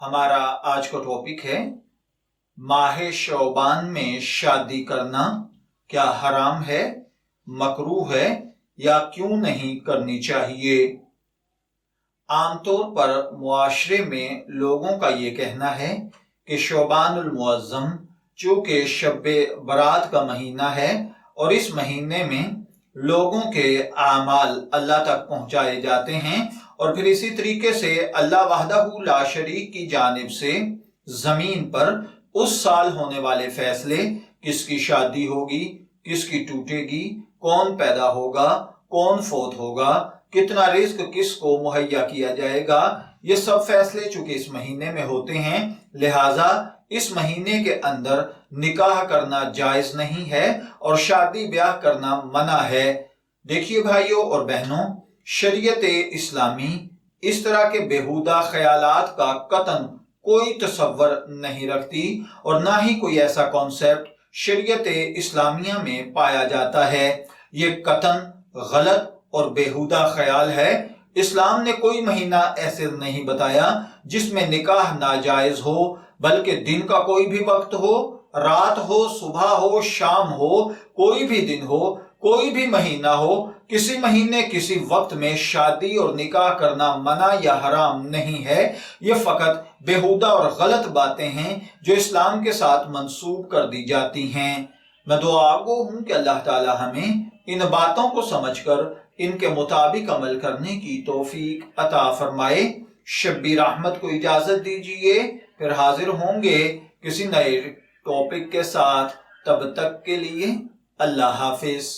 हमारा आज का टॉपिक है माह शौबान में शादी करना क्या हराम है, मकरूह है या क्यों नहीं करनी चाहिए। आमतौर पर मुआशरे में लोगों का ये कहना है कि शौबानुल मुअज़्ज़म चूँकि शब्बे बरात का महीना है और इस महीने में लोगों के आमाल अल्लाह तक पहुंचाए जाते हैं और फिर इसी तरीके से अल्लाह वहदहू ला शरीक की जानिब से जमीन पर उस साल होने वाले फैसले, किसकी शादी होगी, किसकी टूटेगी, कौन पैदा होगा, कौन फौत होगा, कितना रिस्क किसको मुहैया किया जाएगा, ये सब फैसले चूंकि इस महीने में होते हैं, लिहाजा इस महीने के अंदर निकाह करना जायज नहीं है और शादी ब्याह करना मना है। देखिए भाइयों और बहनों, शरीयत इस्लामी इस तरह के बेहुदा ख्यालात का कतन कोई तसव्वुर नहीं रखती और ना ही कोई ऐसा कॉन्सेप्ट शरीयत इस्लामिया में पाया जाता है। ये कतन गलत और बेहुदा ख्याल है। इस्लाम ने कोई महीना ऐसे नहीं बताया जिसमें निकाह नाजायज हो, बल्कि दिन का कोई भी वक्त हो, रात हो, सुबह हो, शाम हो, कोई भी दिन हो, कोई भी महीना हो, किसी महीने किसी वक्त में शादी और निकाह करना मना या हराम नहीं है। ये फकत बेहुदा और गलत बातें हैं जो इस्लाम के साथ मंसूब कर दी जाती हैं। मैं दुआगो हूं कि अल्लाह ताला हमें इन बातों को समझकर इनके मुताबिक अमल करने की तौफीक अता फरमाए। शब्बीर अहमद को इजाजत दीजिए, फिर हाजिर होंगे किसी नए टॉपिक के साथ। तब तक के लिए अल्लाह हाफिज।